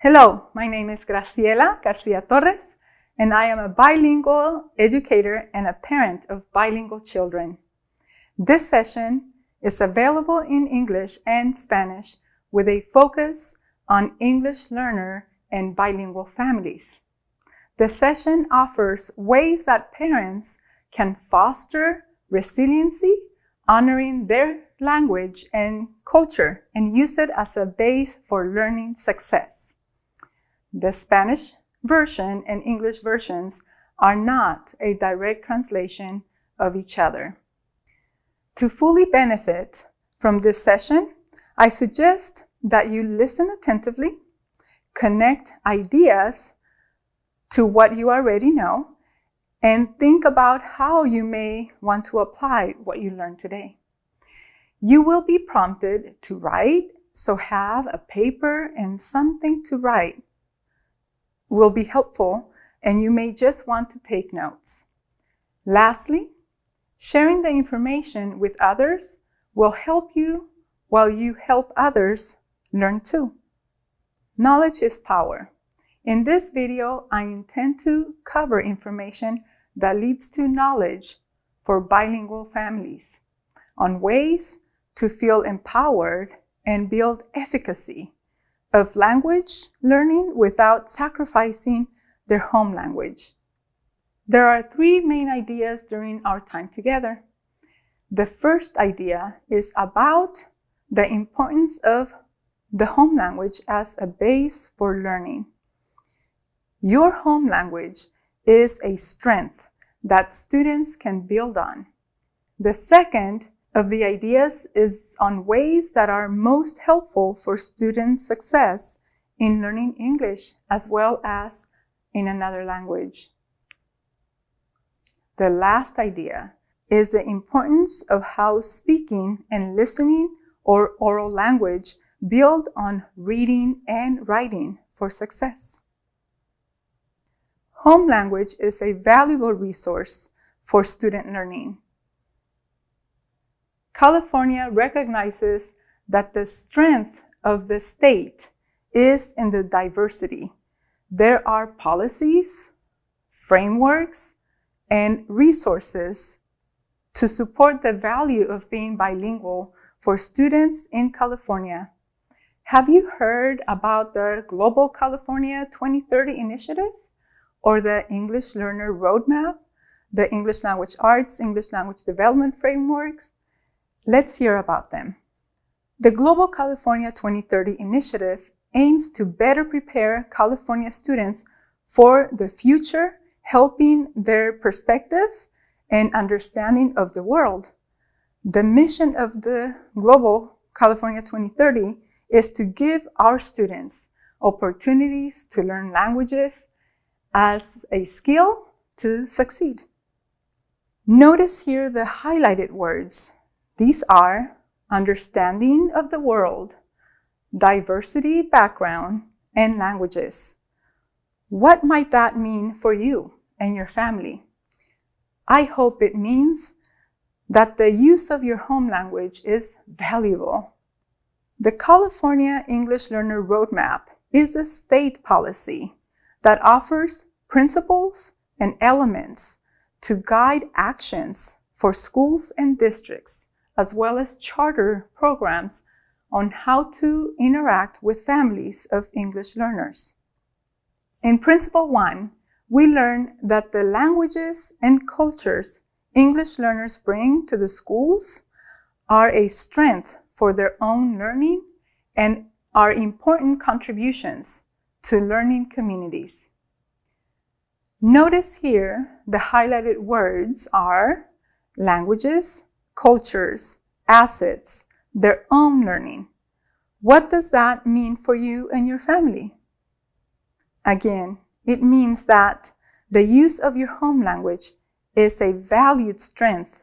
Hello, my name is Graciela Garcia Torres, and I am a bilingual educator and a parent of bilingual children. This session is available in English and Spanish with a focus on English learner and bilingual families. The session offers ways that parents can foster resiliency, honoring their language and culture, and use it as a base for learning success. The Spanish version and English versions are not a direct translation of each other. To fully benefit from this session, I suggest that you listen attentively, connect ideas to what you already know, and think about how you may want to apply what you learned today. You will be prompted to write, so have a paper and something to write will be helpful, and you may just want to take notes. Lastly, sharing the information with others will help you while you help others learn too. Knowledge is power. In this video, I intend to cover information that leads to knowledge for bilingual families on ways to feel empowered and build efficacy of language learning without sacrificing their home language. There are three main ideas during our time together. The first idea is about the importance of the home language as a base for learning. Your home language is a strength that students can build on. The second of the ideas is on ways that are most helpful for student success in learning English as well as in another language. The last idea is the importance of how speaking and listening or oral language build on reading and writing for success. Home language is a valuable resource for student learning. California recognizes that the strength of the state is in the diversity. There are policies, frameworks, and resources to support the value of being bilingual for students in California. Have you heard about the Global California 2030 Initiative or the English Learner Roadmap, the English Language Arts, English Language Development Frameworks? Let's hear about them. The Global California 2030 Initiative aims to better prepare California students for the future, helping their perspective and understanding of the world. The mission of the Global California 2030 is to give our students opportunities to learn languages as a skill to succeed. Notice here the highlighted words. These are understanding of the world, diversity background, and languages. What might that mean for you and your family? I hope it means that the use of your home language is valuable. The California English Learner Roadmap is a state policy that offers principles and elements to guide actions for schools and districts, as well as charter programs on how to interact with families of English learners. In Principle 1, we learn that the languages and cultures English learners bring to the schools are a strength for their own learning and are important contributions to learning communities. Notice here the highlighted words are languages, cultures, assets, their own learning. What does that mean for you and your family? Again, it means that the use of your home language is a valued strength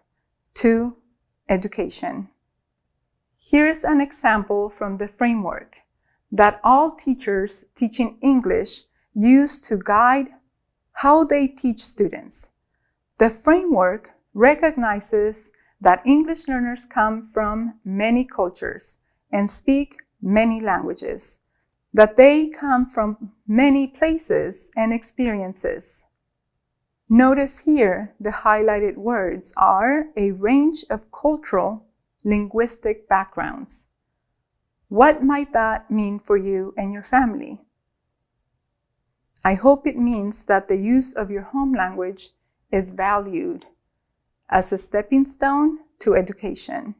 to education. Here's an example from the framework that all teachers teaching English use to guide how they teach students. The framework recognizes that English learners come from many cultures and speak many languages. that they come from many places and experiences. Notice here the highlighted words are a range of cultural, linguistic backgrounds. What might that mean for you and your family? I hope it means that the use of your home language is valued as a stepping stone to education.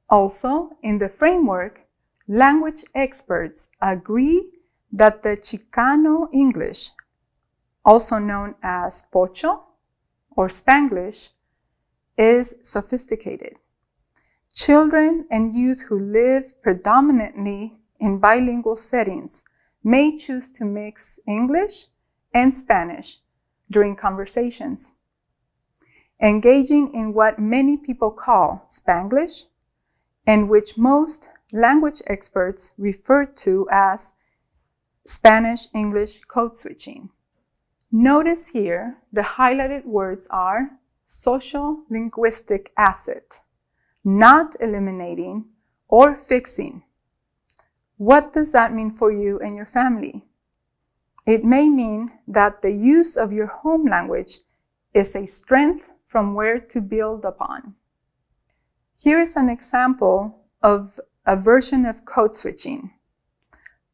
Also, in the framework, language experts agree that the Chicano English, also known as Pocho or Spanglish, is sophisticated. Children and youth who live predominantly in bilingual settings may choose to mix English and Spanish during conversations, engaging in what many people call Spanglish, and which most language experts refer to as Spanish-English code switching. Notice here the highlighted words are social linguistic asset, not eliminating or fixing. What does that mean for you and your family? It may mean that the use of your home language is a strength from where to build upon. Here is an example of a version of code switching.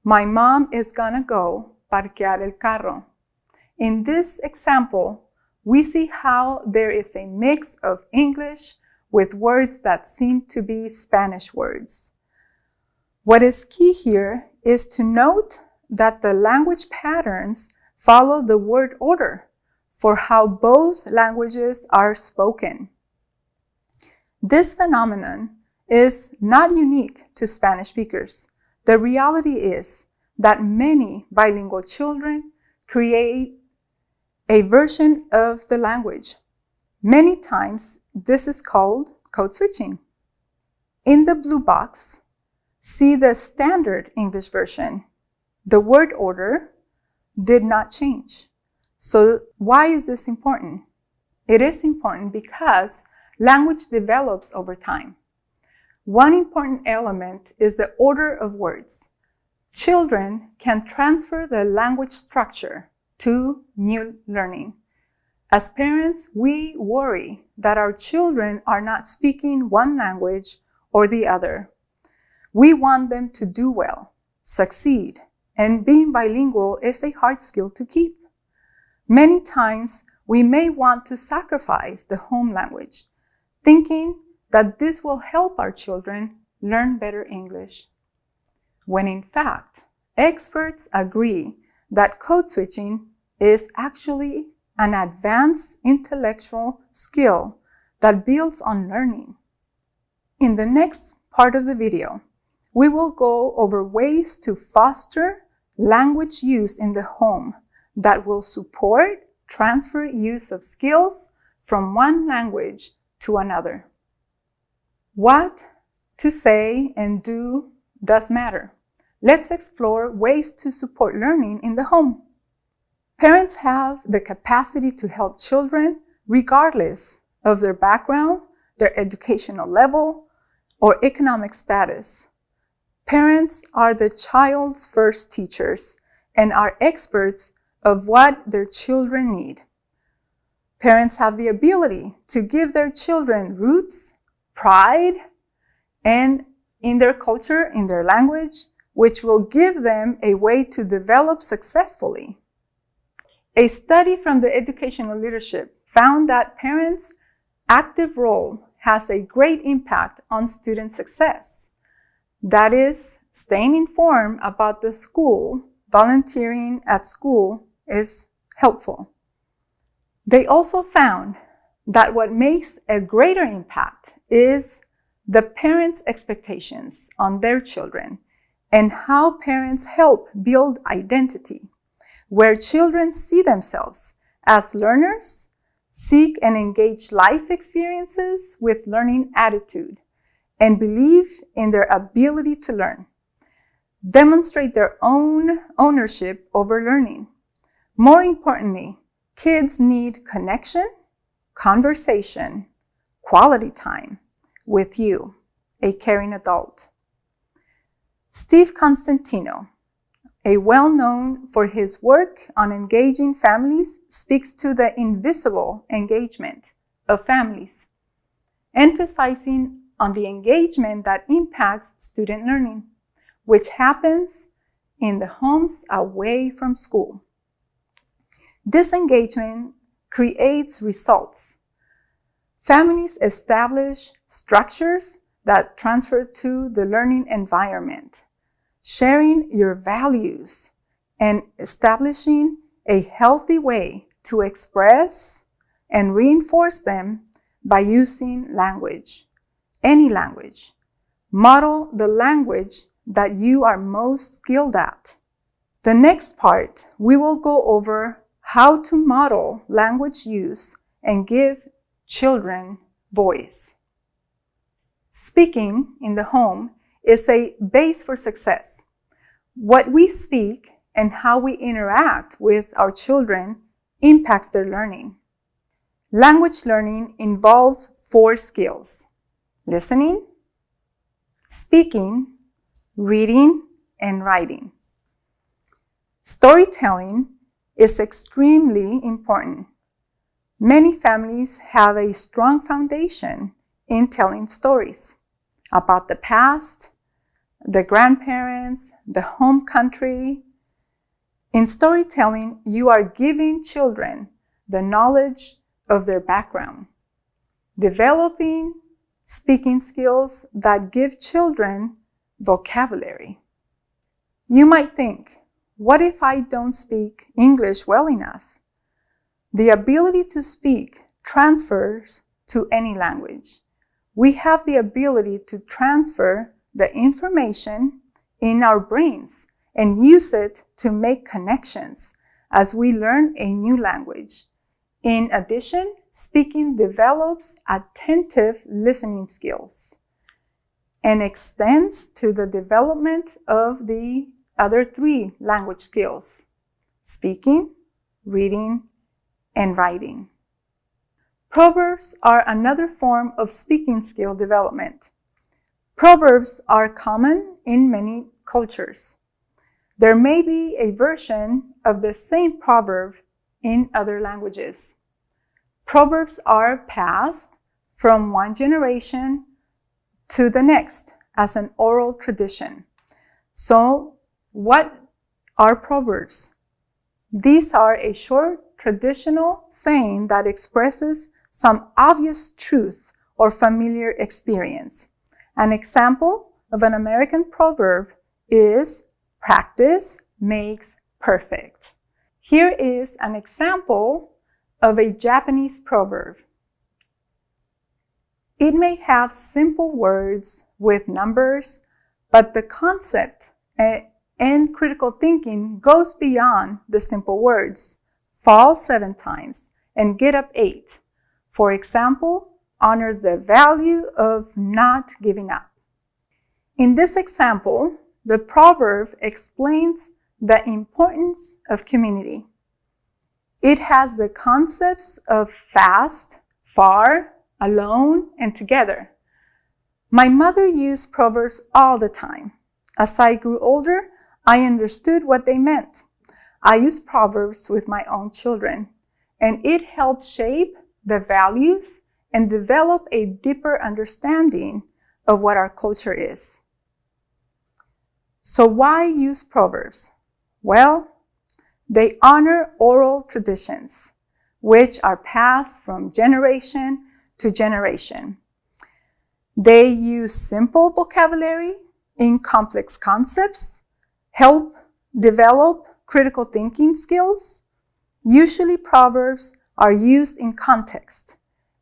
My mom is gonna go parquear el carro. In this example, we see how there is a mix of English with words that seem to be Spanish words. What is key here is to note that the language patterns follow the word order for how both languages are spoken. This phenomenon is not unique to Spanish speakers. The reality is that many bilingual children create a version of the language. Many times, this is called code switching. In the blue box, see the standard English version. The word order did not change. So why is this important? It is important because language develops over time. One important element is the order of words. Children can transfer the language structure to new learning. As parents, we worry that our children are not speaking one language or the other. We want them to do well, succeed, and being bilingual is a hard skill to keep. Many times, we may want to sacrifice the home language, thinking that this will help our children learn better English. When in fact, experts agree that code switching is actually an advanced intellectual skill that builds on learning. In the next part of the video, we will go over ways to foster language use in the home that will support transfer use of skills from one language to another. What to say and do does matter. Let's explore ways to support learning in the home. Parents have the capacity to help children regardless of their background, their educational level, or economic status. Parents are the child's first teachers and are experts of what their children need. Parents have the ability to give their children roots, pride, and in their culture, in their language, which will give them a way to develop successfully. A study from the educational leadership found that parents' active role has a great impact on student success. That is, staying informed about the school, volunteering at school is helpful. They also found that what makes a greater impact is the parents' expectations on their children and how parents help build identity, where children see themselves as learners, seek and engage life experiences with learning attitude, and believe in their ability to learn, demonstrate their own ownership over learning. More importantly, kids need connection, conversation, quality time with you, a caring adult. Steve Constantino, a well-known for his work on engaging families, speaks to the invisible engagement of families, emphasizing on the engagement that impacts student learning, which happens in the homes away from school. This engagement creates results. Families establish structures that transfer to the learning environment, sharing your values and establishing a healthy way to express and reinforce them by using language, any language. Model the language that you are most skilled at. The next part, we will go over how to model language use and give children voice. Speaking in the home is a base for success. What we speak and how we interact with our children impacts their learning. Language learning involves 4 skills: listening, speaking, reading, and writing. Storytelling is extremely important. Many families have a strong foundation in telling stories about the past, the grandparents, the home country. In storytelling, you are giving children the knowledge of their background, developing speaking skills that give children vocabulary. You might think, what if I don't speak English well enough? The ability to speak transfers to any language. We have the ability to transfer the information in our brains and use it to make connections as we learn a new language. In addition, speaking develops attentive listening skills and extends to the development of the other 3 language skills: speaking, reading, and writing. Proverbs are another form of speaking skill development. Proverbs are common in many cultures. There may be a version of the same proverb in other languages. Proverbs are passed from one generation to the next as an oral tradition. So, what are proverbs? These are a short traditional saying that expresses some obvious truth or familiar experience. An example of an American proverb is practice makes perfect. Here is an example of a Japanese proverb. It may have simple words with numbers, but the concept and critical thinking goes beyond the simple words. Fall 7 times and get up 8. For example, honors the value of not giving up. In this example, the proverb explains the importance of community. It has the concepts of fast, far, alone, and together. My mother used proverbs all the time. As I grew older, I understood what they meant. I use proverbs with my own children, and it helps shape the values and develop a deeper understanding of what our culture is. So why use proverbs? Well, they honor oral traditions, which are passed from generation to generation. They use simple vocabulary in complex concepts, help develop critical thinking skills. Usually proverbs are used in context,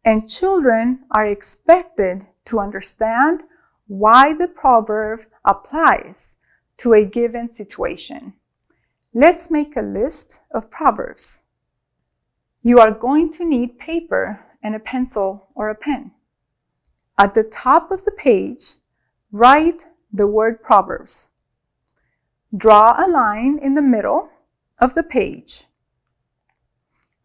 and children are expected to understand why the proverb applies to a given situation. Let's make a list of proverbs. You are going to need paper and a pencil or a pen. At the top of the page, write the word proverbs. Draw a line in the middle of the page.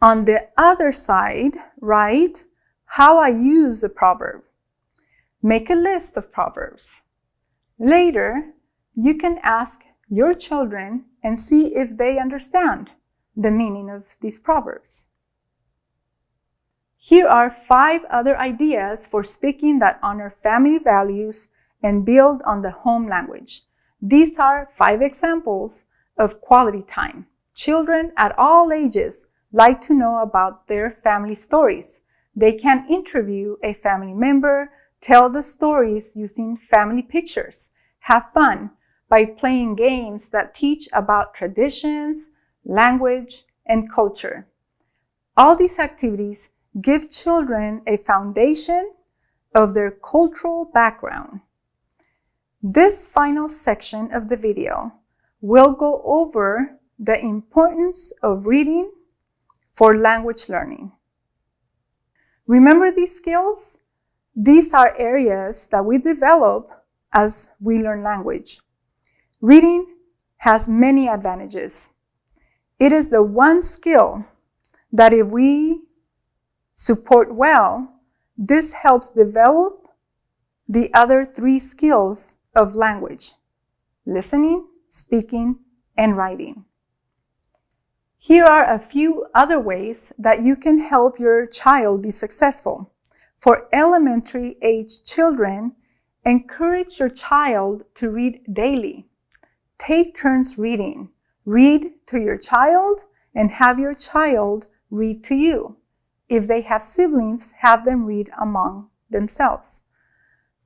On the other side, write how I use the proverb. Make a list of proverbs. Later, you can ask your children and see if they understand the meaning of these proverbs. Here are 5 other ideas for speaking that honor family values and build on the home language. These are 5 examples of quality time. Children at all ages like to know about their family stories. They can interview a family member, tell the stories using family pictures, have fun by playing games that teach about traditions, language, and culture. All these activities give children a foundation of their cultural background. This final section of the video will go over the importance of reading for language learning. Remember these skills? These are areas that we develop as we learn language. Reading has many advantages. It is the one skill that if we support well, this helps develop the other 3 skills of language: listening, speaking, and writing. Here are a few other ways that you can help your child be successful. For elementary age children, encourage your child to read daily. Take turns reading. Read to your child and have your child read to you. If they have siblings, have them read among themselves.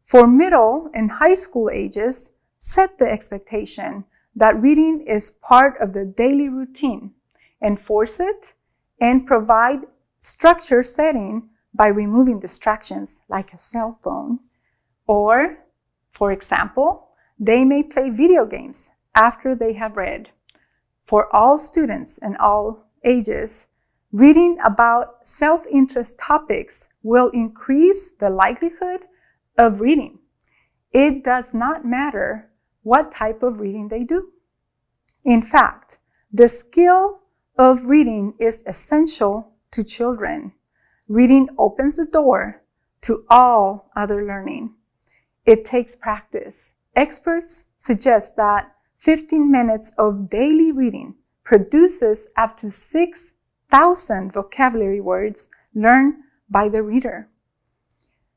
For middle and high school ages, set the expectation that reading is part of the daily routine. Enforce it and provide structure setting by removing distractions like a cell phone. Or, for example, they may play video games after they have read. For all students and all ages, reading about self-interest topics will increase the likelihood of reading. It does not matter what type of reading they do. In fact, the skill of reading is essential to children. Reading opens the door to all other learning. It takes practice. Experts suggest that 15 minutes of daily reading produces up to 6,000 vocabulary words learned by the reader.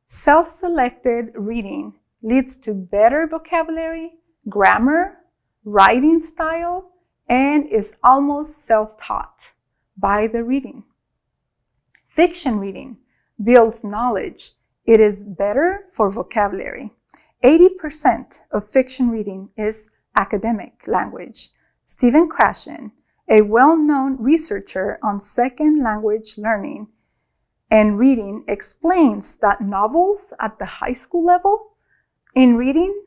Self-selected reading leads to better vocabulary, grammar, writing style, and is almost self-taught by the reading. Fiction reading builds knowledge. It is better for vocabulary. 80% of fiction reading is academic language. Stephen Krashen, a well-known researcher on second language learning and reading, explains that novels at the high school level in reading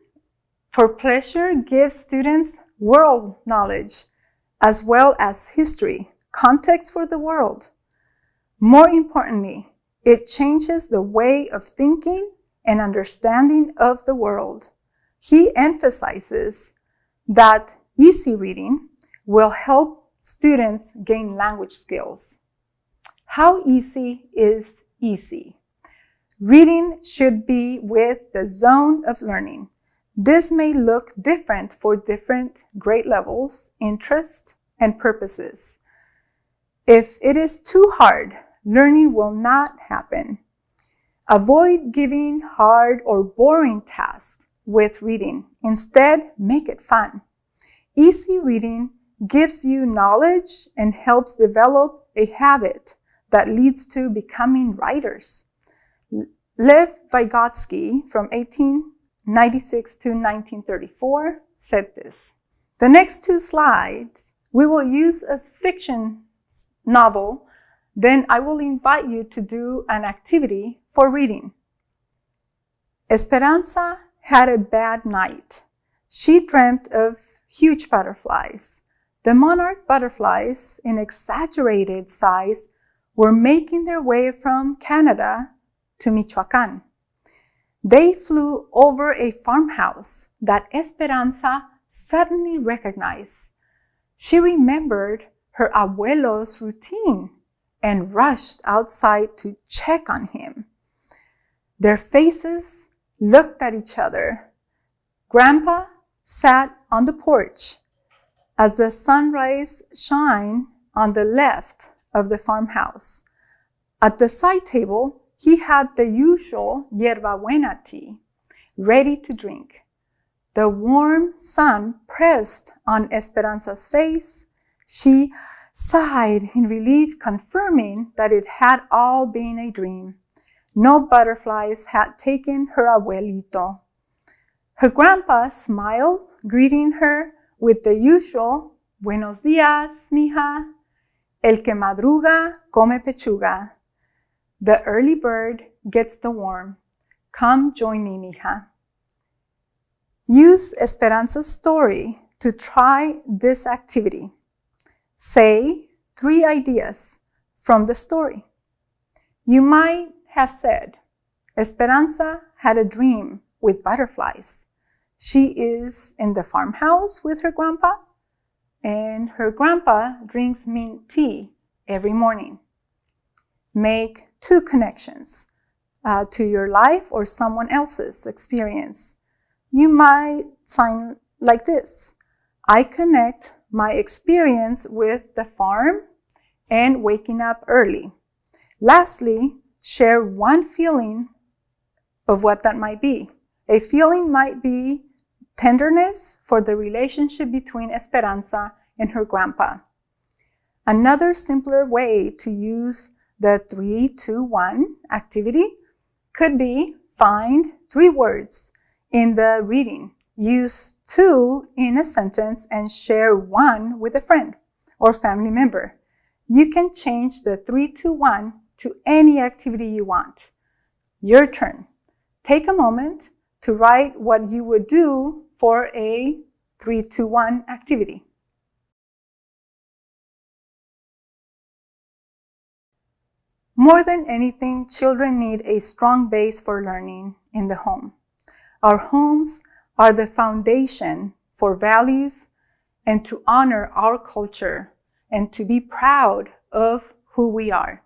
for pleasure gives students world knowledge as well as history, context for the world. More importantly, it changes the way of thinking and understanding of the world. He emphasizes that easy reading will help students gain language skills. How easy is easy? Reading should be with the zone of learning. This may look different for different grade levels, interests, and purposes. If it is too hard, learning will not happen. Avoid giving hard or boring tasks with reading. Instead, make it fun. Easy reading gives you knowledge and helps develop a habit that leads to becoming writers. Lev Vygotsky, from 1896 to 1934, said this. The next 2 slides we will use as fiction novel. Then I will invite you to do an activity for reading. Esperanza had a bad night. She dreamt of huge butterflies. The monarch butterflies, in exaggerated size, were making their way from Canada to Michoacan. They flew over a farmhouse that Esperanza suddenly recognized. She remembered her abuelo's routine and rushed outside to check on him. Their faces looked at each other. Grandpa sat on the porch as the sunrise shine on the left of the farmhouse. At the side table, he had the usual yerba buena tea, ready to drink. The warm sun pressed on Esperanza's face. She sighed in relief, confirming that it had all been a dream. No butterflies had taken her abuelito. Her grandpa smiled, greeting her with the usual, "Buenos días, mija. El que madruga come pechuga. The early bird gets the worm. Come join me, mija." Use Esperanza's story to try this activity. Say 3 ideas from the story. You might have said, Esperanza had a dream with butterflies. She is in the farmhouse with her grandpa, and her grandpa drinks mint tea every morning. Make 2 connections to your life or someone else's experience. You might sign like this. I connect my experience with the farm and waking up early. Lastly, share one feeling of what that might be. A feeling might be tenderness for the relationship between Esperanza and her grandpa. Another simpler way to use the 3-2-1 activity could be find 3 words in the reading. Use 2 in a sentence and share 1 with a friend or family member. You can change the 3-2-1 to any activity you want. Your turn. Take a moment to write what you would do for a 3-2-1 activity. More than anything, children need a strong base for learning in the home. Our homes are the foundation for values and to honor our culture and to be proud of who we are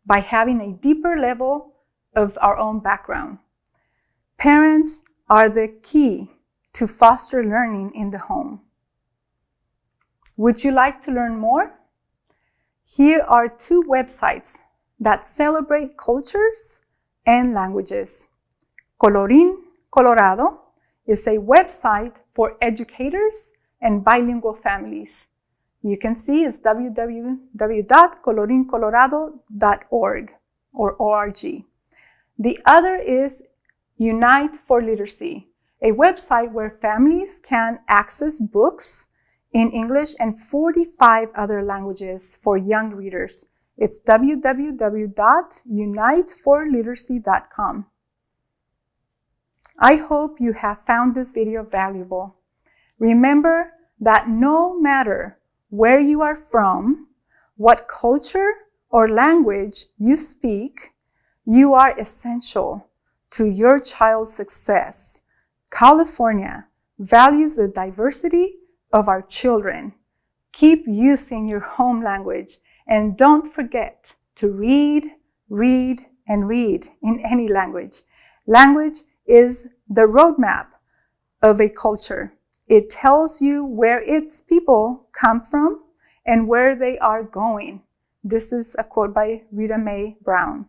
by having a deeper level of our own background. Parents are the key to foster learning in the home. Would you like to learn more? Here are 2 websites that celebrate cultures and languages. Colorín Colorado is a website for educators and bilingual families. You can see it's www.colorincolorado.org or org. The other is Unite for Literacy, a website where families can access books in English and 45 other languages for young readers. It's www.uniteforliteracy.com. I hope you have found this video valuable. Remember that no matter where you are from, what culture or language you speak, you are essential to your child's success. California values the diversity of our children. Keep using your home language and don't forget to read, and read in any language. Language is the roadmap of a culture. It tells you where its people come from and where they are going. This is a quote by Rita Mae Brown.